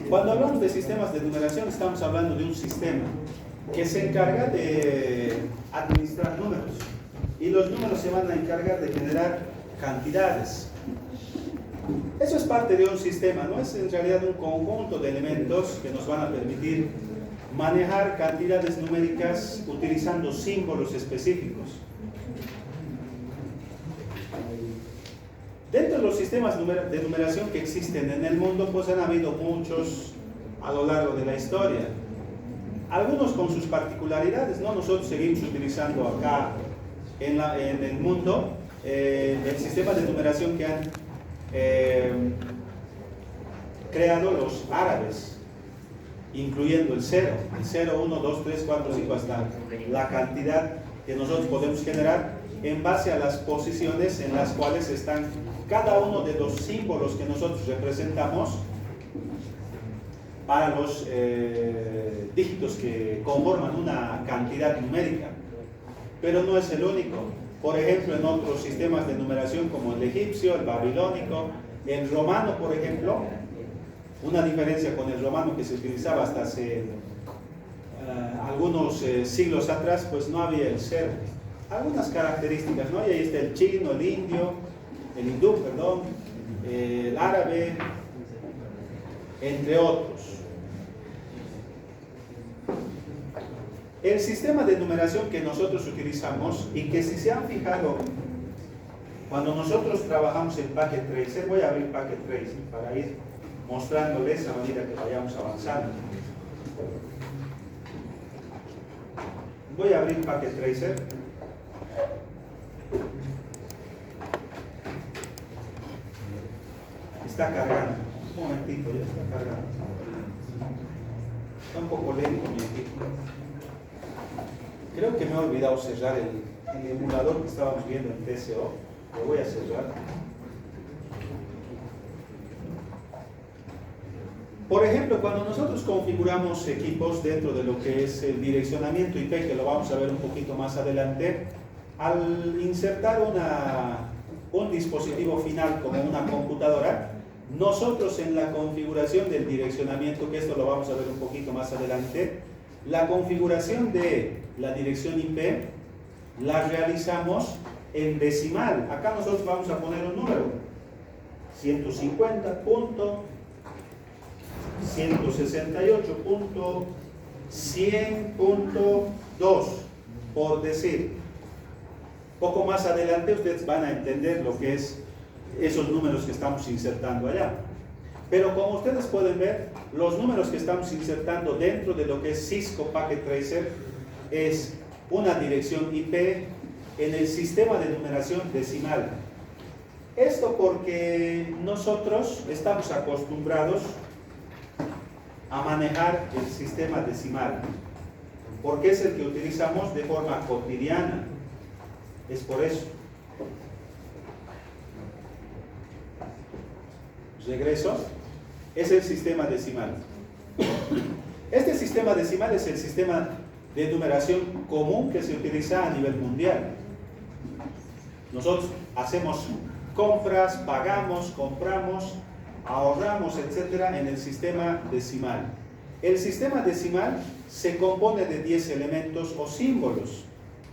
Cuando hablamos de sistemas de numeración, estamos hablando de un sistema que se encarga de administrar números. Y los números se van a encargar de generar cantidades. Eso es parte de un sistema, ¿no? Es en realidad un conjunto de elementos que nos van a permitir manejar cantidades numéricas utilizando símbolos específicos. Dentro de los sistemas de numeración que existen en el mundo, pues han habido muchos a lo largo de la historia. Algunos con sus particularidades, ¿no? Nosotros seguimos utilizando acá en el mundo el sistema de numeración que han creado los árabes, incluyendo el 0, 1, 2, 3, 4, 5, hasta la cantidad que nosotros podemos generar en base a las posiciones en las cuales están cada uno de los símbolos que nosotros representamos para los dígitos que conforman una cantidad numérica. Pero no es el único. Por ejemplo, en otros sistemas de numeración como el egipcio, el babilónico, el romano, por ejemplo, una diferencia con el romano que se utilizaba hasta hace algunos siglos atrás, pues no había el 0. Algunas características, ¿no? Y ahí está el chino, el indio, el hindú, perdón, el árabe, entre otros. El sistema de numeración que nosotros utilizamos y que si se han fijado, cuando nosotros trabajamos en Packet Tracer, voy a abrir Packet Tracer para ir mostrándoles a medida que vayamos avanzando. Voy a abrir Packet Tracer. Está cargando. Un momentito, ya está cargando. Está un poco lento mi equipo. Creo que me he olvidado cerrar el emulador que estábamos viendo en TCO. Lo voy a cerrar. Por ejemplo, cuando nosotros configuramos equipos dentro de lo que es el direccionamiento IP, que lo vamos a ver un poquito más adelante, al insertar un dispositivo final como una computadora, nosotros en la configuración del direccionamiento, que esto lo vamos a ver un poquito más adelante, la configuración de la dirección IP la realizamos en decimal. Acá nosotros vamos a poner un número, 150.168.100.2, por decir. Poco más adelante ustedes van a entender lo que es esos números que estamos insertando allá. Pero como ustedes pueden ver, los números que estamos insertando dentro de lo que es Cisco Packet Tracer es una dirección IP en el sistema de numeración decimal. Esto porque nosotros estamos acostumbrados a manejar el sistema decimal, porque es el que utilizamos de forma cotidiana. Es por eso. Regreso. Es el sistema decimal. Este sistema decimal es el sistema de numeración común que se utiliza a nivel mundial. Nosotros hacemos compras, pagamos, compramos, ahorramos, etcétera, en el sistema decimal. El sistema decimal se compone de 10 elementos o símbolos,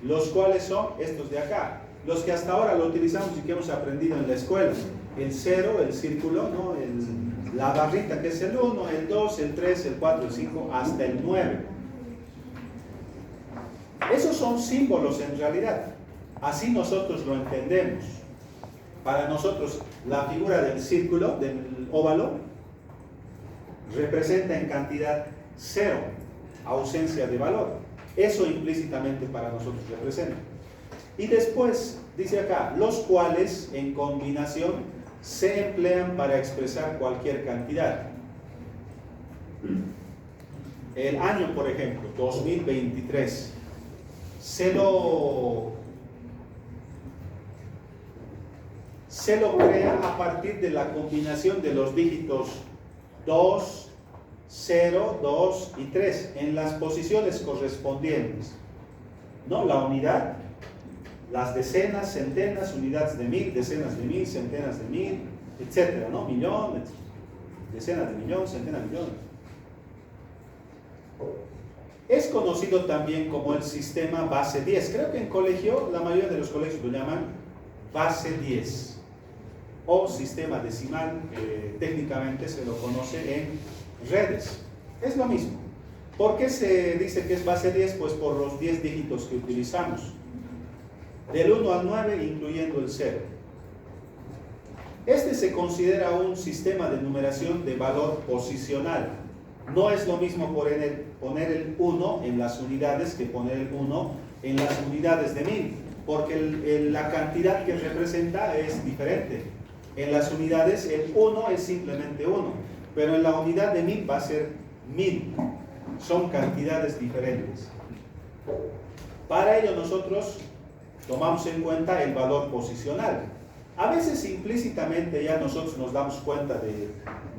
los cuales son estos de acá, los que hasta ahora lo utilizamos y que hemos aprendido en la escuela. El 0, el círculo, ¿no? La barrita que es el 1, el 2, el 3, el 4, el 5, hasta el 9. Esos son símbolos en realidad. Así nosotros lo entendemos. Para nosotros la figura del círculo, del óvalo, representa en cantidad 0, ausencia de valor. Eso implícitamente para nosotros representa. Y después, dice acá, los cuales en combinación se emplean para expresar cualquier cantidad. El año, por ejemplo, 2023, se lo crea a partir de la combinación de los dígitos 2, 0, 2 y 3 en las posiciones correspondientes, ¿no? La unidad, las decenas, centenas, unidades de 1000, decenas de 1000, centenas de 1000, etcétera, ¿no? Millón, decenas de millones, centenas de millones. Es conocido también como el sistema base 10. Creo que en colegio, la mayoría de los colegios lo llaman base 10 o sistema decimal, técnicamente se lo conoce en redes. Es lo mismo. ¿Por qué se dice que es base 10? Pues por los 10 dígitos que utilizamos. Del 1 al 9, incluyendo el 0. Este se considera un sistema de numeración de valor posicional. No es lo mismo poner el 1 en las unidades que poner el 1 en las unidades de 1000, porque la cantidad que representa es diferente. En las unidades el 1 es simplemente 1, pero en la unidad de 1000 va a ser 1000. Son cantidades diferentes. Para ello nosotros tomamos en cuenta el valor posicional. A veces implícitamente ya nosotros nos damos cuenta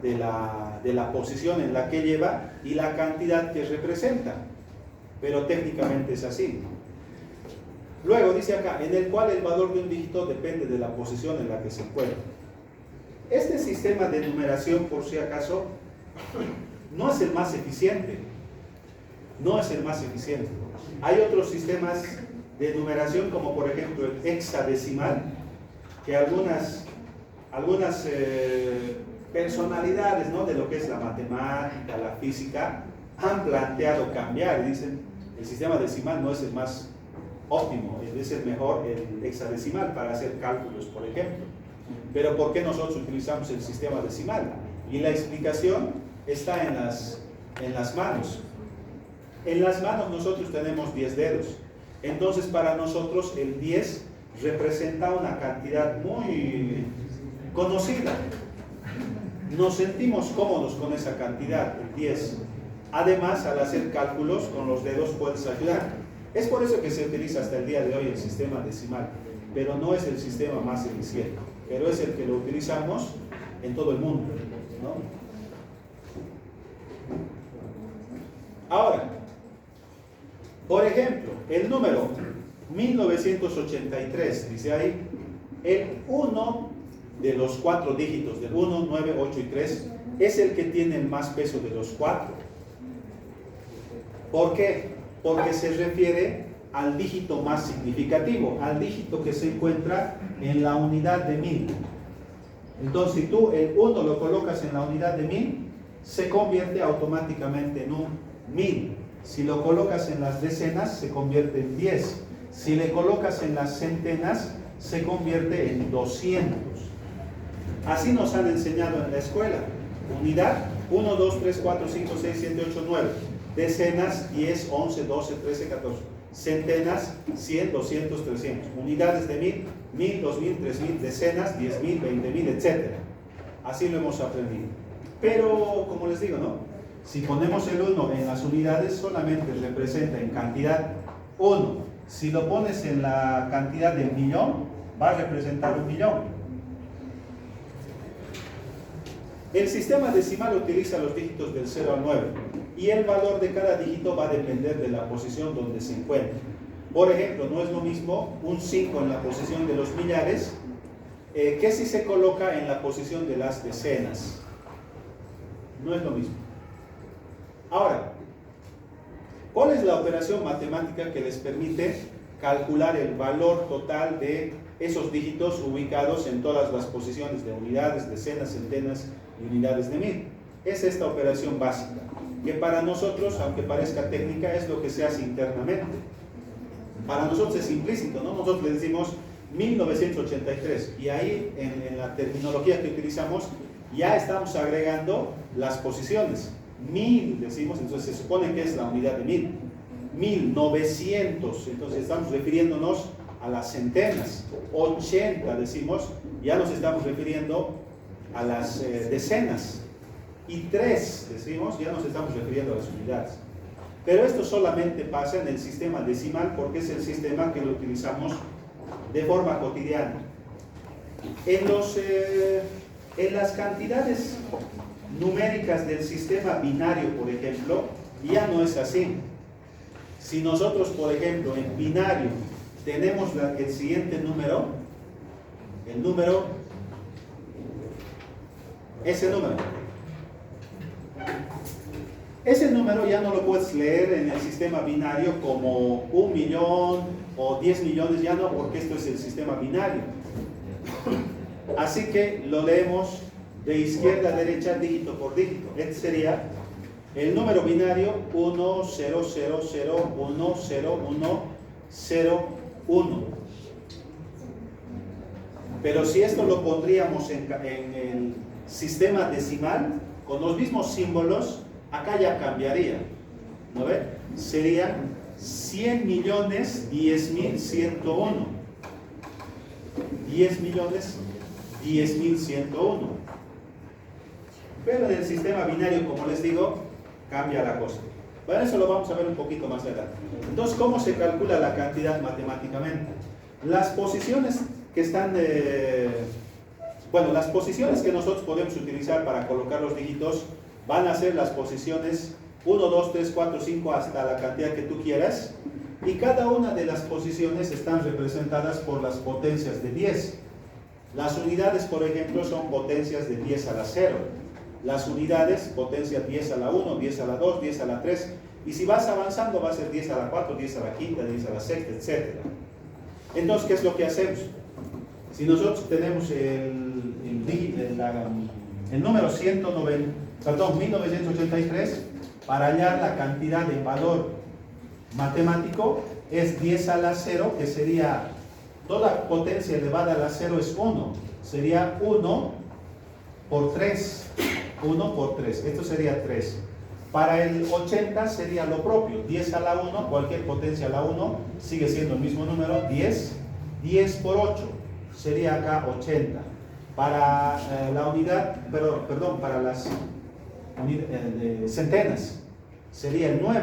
de la posición en la que lleva y la cantidad que representa, pero técnicamente es así. Luego dice acá, en el cual el valor de un dígito depende de la posición en la que se encuentra. Este sistema de numeración, por si acaso, no es el más eficiente. No es el más eficiente. Hay otros sistemas de numeración, como por ejemplo el hexadecimal, que algunas personalidades, ¿no?, de lo que es la matemática, la física, han planteado cambiar. Dicen, el sistema decimal no es el más óptimo, es el mejor, el hexadecimal, para hacer cálculos, por ejemplo. Pero ¿por qué nosotros utilizamos el sistema decimal? Y la explicación está en las manos. En las manos nosotros tenemos 10 dedos. Entonces para nosotros el 10 representa una cantidad muy conocida. Nos sentimos cómodos con esa cantidad, el 10. Además, al hacer cálculos con los dedos puedes ayudar. Es por eso que se utiliza hasta el día de hoy el sistema decimal, pero no es el sistema más eficiente, pero es el que lo utilizamos en todo el mundo, ¿no? Ahora, por ejemplo, el número 1983, dice ahí, el 1 de los 4 dígitos, del 1, 9, 8 y 3, es el que tiene el más peso de los 4. ¿Por qué? Porque se refiere al dígito más significativo, al dígito que se encuentra en la unidad de 1000. Entonces, si tú el 1 lo colocas en la unidad de 1000, se convierte automáticamente en un 1000. Si lo colocas en las decenas, se convierte en 10. Si le colocas en las centenas, se convierte en 200. Así nos han enseñado en la escuela. Unidad, 1, 2, 3, 4, 5, 6, 7, 8, 9. Decenas, 10, 11, 12, 13, 14. Centenas, 100, 200, 300. Unidades de 1000, 1000, 2000, 3000. Decenas, 10.000, 20.000, etc. Así lo hemos aprendido. Pero, como les digo, ¿no?, si ponemos el 1 en las unidades, solamente representa en cantidad 1. Si lo pones en la cantidad de millón, va a representar 1.000.000. El sistema decimal utiliza los dígitos del 0 al 9 y el valor de cada dígito va a depender de la posición donde se encuentre. Por ejemplo, no es lo mismo un 5 en la posición de los millares que si se coloca en la posición de las decenas. No es lo mismo. Ahora, ¿cuál es la operación matemática que les permite calcular el valor total de esos dígitos ubicados en todas las posiciones de unidades, decenas, centenas y unidades de 1000? Es esta operación básica, que para nosotros, aunque parezca técnica, es lo que se hace internamente. Para nosotros es implícito, ¿no? Nosotros le decimos 1983 y ahí en la terminología que utilizamos ya estamos agregando las posiciones. 1000 decimos, entonces se supone que es la unidad de 1000. 1900, entonces estamos refiriéndonos a las centenas. 80 decimos, ya nos estamos refiriendo a las decenas. Y 3 decimos, ya nos estamos refiriendo a las unidades. Pero esto solamente pasa en el sistema decimal porque es el sistema que lo utilizamos de forma cotidiana. En las cantidades numéricas del sistema binario, por ejemplo, ya no es así. Si nosotros, por ejemplo, en binario tenemos el siguiente número, el número ese número. Ese número ya no lo puedes leer en el sistema binario como 1 millón o 10 millones, ya no, porque esto es el sistema binario. Así que lo leemos de izquierda a derecha, dígito por dígito. Este sería el número binario 1, 0, 0, 0, 1, 0, 1, 0, 1. Pero si esto lo pondríamos en el sistema decimal, con los mismos símbolos, acá ya cambiaría, ¿no ve? Sería 100 millones 10.101. 10 millones 10.101. Pero en el sistema binario, como les digo, cambia la cosa. Bueno, eso lo vamos a ver un poquito más adelante. Entonces, ¿cómo se calcula la cantidad matemáticamente? Las posiciones que están las posiciones que nosotros podemos utilizar para colocar los dígitos van a ser las posiciones 1, 2, 3, 4, 5 hasta la cantidad que tú quieras, y cada una de las posiciones están representadas por las potencias de 10. Las unidades, por ejemplo, son potencias de 10 a la 0. Las unidades, potencia 10 a la 1, 10 a la 2, 10 a la 3, y si vas avanzando va a ser 10 a la 4, 10 a la quinta, 10 a la sexta, etc. Entonces, ¿qué es lo que hacemos? Si nosotros tenemos el número 1983, para hallar la cantidad en valor matemático es 10 a la 0, que sería toda potencia elevada a la 0 es 1, sería 1 por 3, 1 por 3, esto sería 3. Para el 80 sería lo propio, 10 a la 1, cualquier potencia a la 1 sigue siendo el mismo número, 10, 10 por 8, sería acá 80. Para la unidad, para las centenas, sería el 9.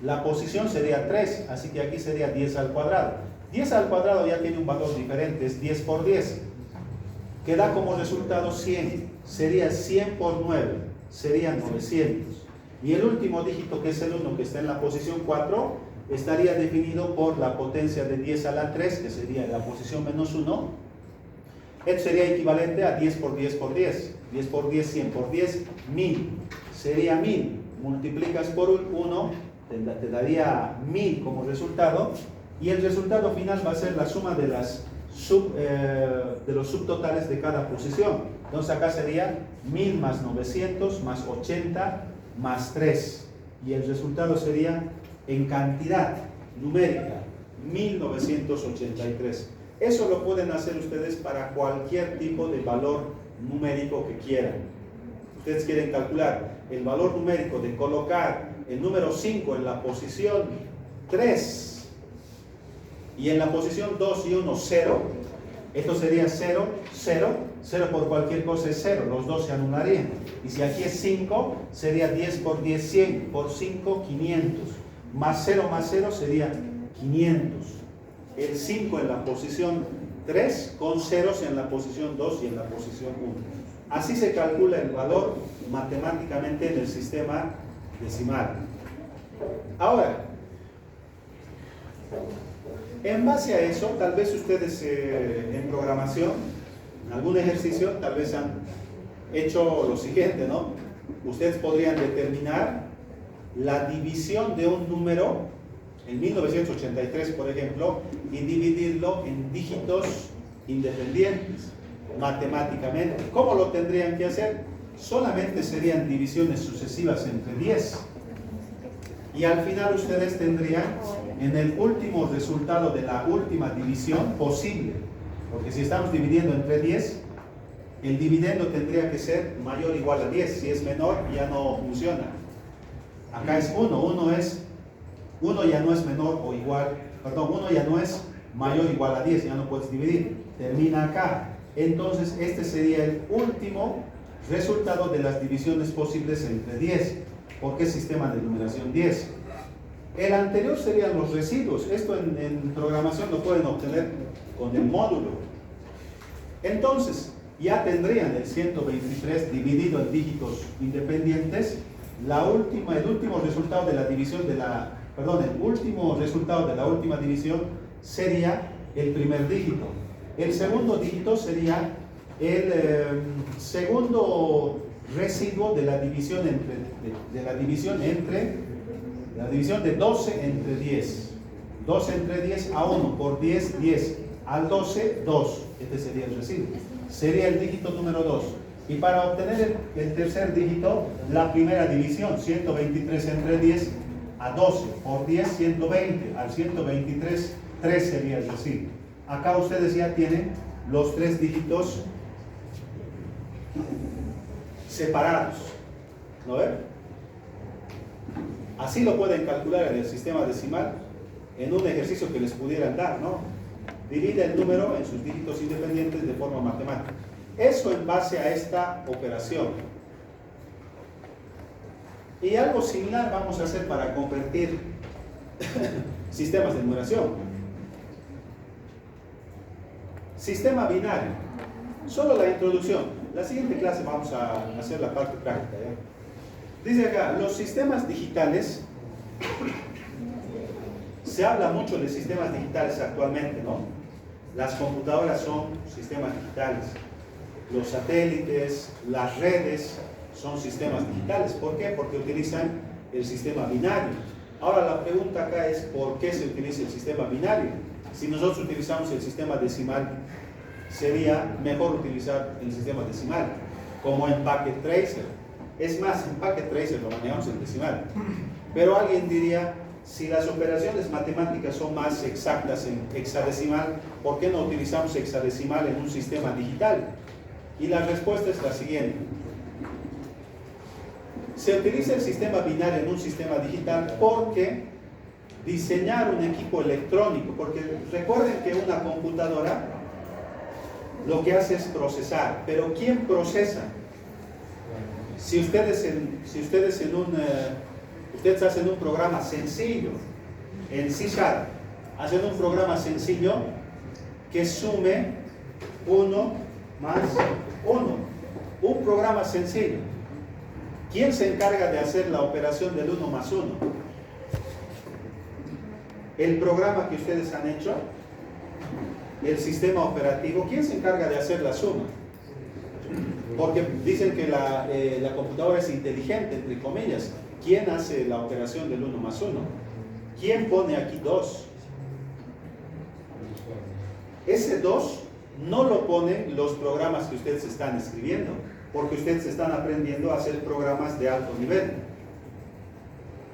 La posición sería 3, así que aquí sería 10 al cuadrado. 10 al cuadrado ya tiene un valor diferente, es 10 por 10, que da como resultado 100. Sería 100 por 9, serían 900. Y el último dígito, que es el 1, que está en la posición 4, estaría definido por la potencia de 10 a la 3, que sería la posición menos 1. Esto sería equivalente a 10 por 10 por 10. 10 por 10, 100 por 10, 1000. Sería 1000. Multiplicas por 1, te daría 1000 como resultado. Y el resultado final va a ser la suma de los subtotales de cada posición. Entonces acá sería 1000 más 900 más 80 más 3. Y el resultado sería en cantidad numérica 1983. Eso lo pueden hacer ustedes para cualquier tipo de valor numérico que quieran. Ustedes quieren calcular el valor numérico de colocar el número 5 en la posición 3 y en la posición 2 y 1, 0. Esto sería 0, 0, 0 por cualquier cosa es 0, los dos se anularían. Y si aquí es 5, sería 10 por 10, 100, por 5, 500. Más 0 sería 500. El 5 en la posición 3 con ceros en la posición 2 y en la posición 1. Así se calcula el valor matemáticamente en el sistema decimal. Ahora, en base a eso, tal vez ustedes en programación, en algún ejercicio, tal vez han hecho lo siguiente, ¿no? Ustedes podrían determinar la división de un número en 1983, por ejemplo, y dividirlo en dígitos independientes, matemáticamente. ¿Cómo lo tendrían que hacer? Solamente serían divisiones sucesivas entre 10. Y al final ustedes tendrían en el último resultado de la última división posible. Porque si estamos dividiendo entre 10, el dividendo tendría que ser mayor o igual a 10. Si es menor, ya no funciona. Acá es 1. 1 ya no es menor o igual, uno ya no es mayor o igual a 10, ya no puedes dividir, termina acá. Entonces este sería el último resultado de las divisiones posibles entre 10. ¿Por qué sistema de numeración 10? El anterior serían los residuos. Esto en programación lo pueden obtener con el módulo. Entonces ya tendrían el 123 dividido en dígitos independientes. El último resultado de la división el último resultado de la última división sería el primer dígito. El segundo dígito sería El segundo residuo de la división la división de 12 entre 10. 12 entre 10 a 1 por 10, 10. Al 12, 2. Este sería el residuo. Sería el dígito número 2. Y para obtener el tercer dígito, la primera división, 123 entre 10 a 12 por 10, 120. Al 123, 3 sería el residuo. Acá ustedes ya tienen los tres dígitos separados. ¿No ven? Así lo pueden calcular en el sistema decimal en un ejercicio que les pudieran dar, ¿no? Divide el número en sus dígitos independientes de forma matemática. Eso en base a esta operación. Y algo similar vamos a hacer para convertir sistemas de numeración. Sistema binario. Solo la introducción. La siguiente clase vamos a hacer la parte práctica, ¿ya? Dice acá, los sistemas digitales. Se habla mucho de sistemas digitales actualmente, ¿no? Las computadoras son sistemas digitales. Los satélites, las redes son sistemas digitales. ¿Por qué? Porque utilizan el sistema binario. Ahora la pregunta acá es ¿por qué se utiliza el sistema binario? Si nosotros utilizamos el sistema decimal, sería mejor utilizar el sistema decimal, como en Packet Tracer. Es más, en Packet Tracer lo manejamos en decimal. Pero alguien diría, si las operaciones matemáticas son más exactas en hexadecimal, ¿por qué no utilizamos hexadecimal en un sistema digital? Y la respuesta es la siguiente. Se utiliza el sistema binario en un sistema digital porque diseñar un equipo electrónico, porque recuerden que una computadora lo que hace es procesar, pero ¿quién procesa? Si ustedes hacen un programa sencillo en C#, hacen un programa sencillo que sume 1 más 1, un programa sencillo. ¿Quién se encarga de hacer la operación del 1 más 1? El programa que ustedes han hecho, el sistema operativo, ¿quién se encarga de hacer la suma? Porque dicen que la computadora es inteligente, entre comillas. ¿Quién hace la operación del 1 más 1? ¿Quién pone aquí 2? Ese 2 no lo ponen los programas que ustedes están escribiendo, porque ustedes están aprendiendo a hacer programas de alto nivel.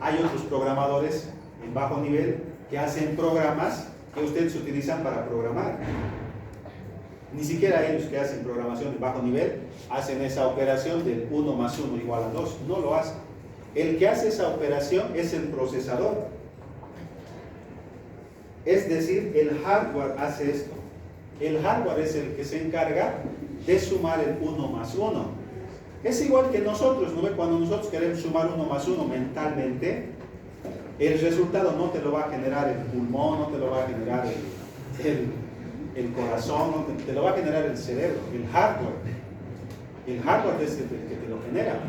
Hay otros programadores en bajo nivel que hacen programas que ustedes utilizan para programar. Ni siquiera ellos que hacen programación de bajo nivel hacen esa operación del 1 más 1 igual a 2. No lo hacen. El que hace esa operación es el procesador. Es decir, el hardware hace esto. El hardware es el que se encarga de sumar el 1 más 1. Es igual que nosotros, ¿no? Cuando nosotros queremos sumar 1 más 1 mentalmente, el resultado no te lo va a generar el pulmón, no te lo va a generar el corazón, no te lo va a generar el cerebro, el hardware. El hardware es el que te lo genera.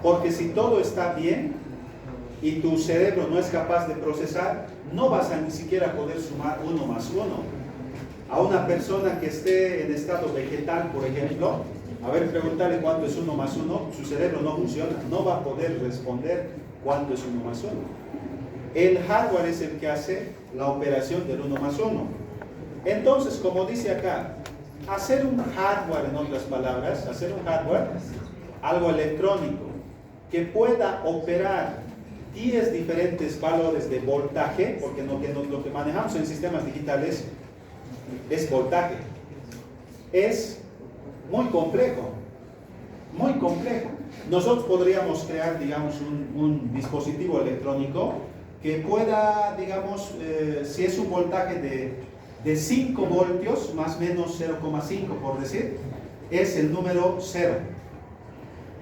Porque si todo está bien y tu cerebro no es capaz de procesar, no vas a ni siquiera poder sumar 1 más 1. A una persona que esté en estado vegetal, por ejemplo, a ver, preguntarle cuánto es 1 más 1, su cerebro no funciona, no va a poder responder cuánto es 1 más 1. El hardware es el que hace la operación del 1 más 1. Entonces, como dice acá, hacer un hardware, en otras palabras, hacer un hardware, algo electrónico, que pueda operar 10 diferentes valores de voltaje, porque lo que manejamos en sistemas digitales es voltaje. Es muy complejo, muy complejo. Nosotros podríamos crear, digamos, un dispositivo electrónico que pueda, digamos, si es un voltaje de 5 voltios, más o menos 0,5 por decir, es el número 0.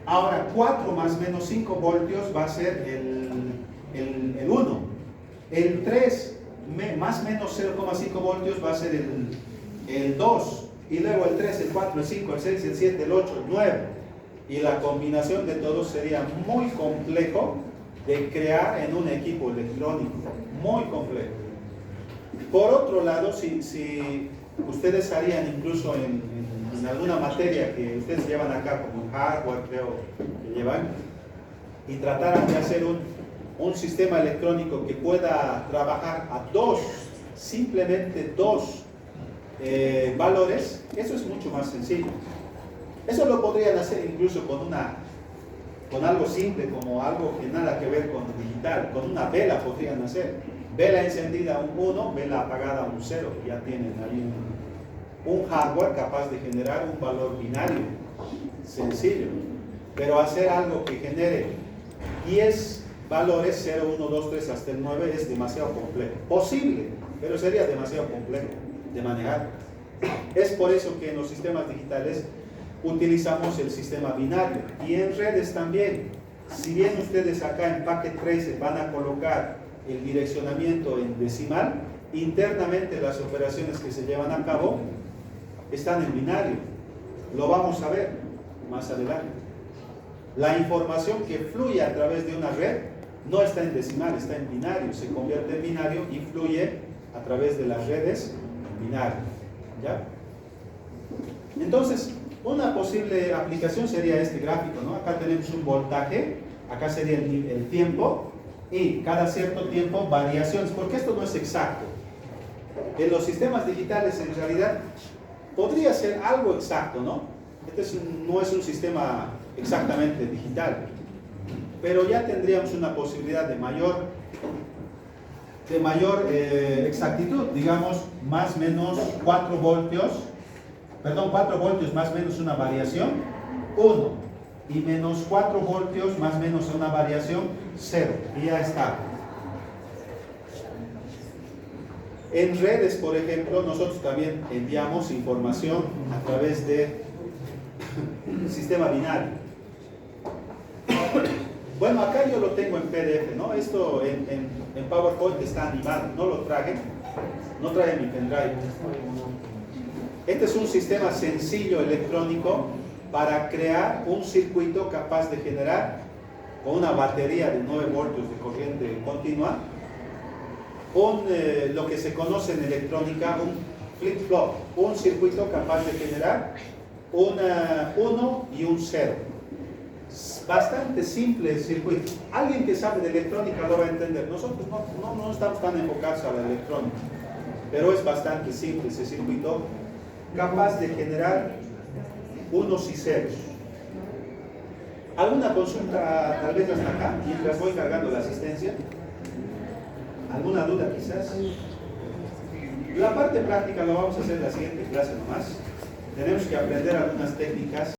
Ahora 4 más o menos 5 voltios va a ser el 1. El 3 más o menos 0,5 voltios va a ser el 2. Y luego el 3, el 4, el 5, el 6, el 7, el 8, el 9. Y la combinación de todos sería muy complejo de crear en un equipo electrónico. Muy complejo. Por otro lado, si ustedes harían incluso en en alguna materia que ustedes llevan acá como hardware, creo que llevan, y trataran de hacer un sistema electrónico que pueda trabajar a simplemente dos valores, eso es mucho más sencillo. Eso lo podrían hacer incluso con algo simple, como algo que nada que ver con digital. Con una vela podrían hacer. Vela encendida un 1, vela apagada un 0. Ya tienen ahí un hardware capaz de generar un valor binario. Sencillo. Pero hacer algo que genere 10 valores, 0, 1, 2, 3 hasta el 9, es demasiado complejo. Posible, pero sería demasiado complejo de manejar. Es por eso que en los sistemas digitales utilizamos el sistema binario, y en redes también. Si bien ustedes acá en Packet Tracer van a colocar el direccionamiento en decimal, internamente las operaciones que se llevan a cabo están en binario. Lo vamos a ver más adelante. La información que fluye a través de una red no está en decimal, está en binario, se convierte en binario y fluye a través de las redes en binario. ¿Ya? Entonces, una posible aplicación sería este gráfico, ¿no? Acá tenemos un voltaje, acá sería el tiempo, y cada cierto tiempo variaciones, porque esto no es exacto. En los sistemas digitales en realidad podría ser algo exacto, ¿no? No es un sistema exactamente digital, pero ya tendríamos una posibilidad de mayor exactitud, digamos, más o menos 4 voltios más o menos una variación 1, y menos 4 voltios más o menos una variación 0, y ya está. En redes, por ejemplo, nosotros también enviamos información a través del sistema binario. Bueno, acá yo lo tengo en PDF, ¿no? Esto en PowerPoint está animado, no lo traje, no traje mi pendrive. Este es un sistema sencillo electrónico para crear un circuito capaz de generar, con una batería de 9 voltios de corriente continua, lo que se conoce en electrónica un flip-flop, un circuito capaz de generar un 1 y un 0. Bastante simple el circuito. Alguien que sabe de electrónica lo va a entender. Nosotros no estamos tan enfocados a la electrónica, pero es bastante simple ese circuito, capaz de generar unos y ceros. ¿Alguna consulta tal vez hasta acá, mientras voy cargando la asistencia? ¿Alguna duda quizás? La parte práctica lo vamos a hacer en la siguiente clase nomás. Tenemos que aprender algunas técnicas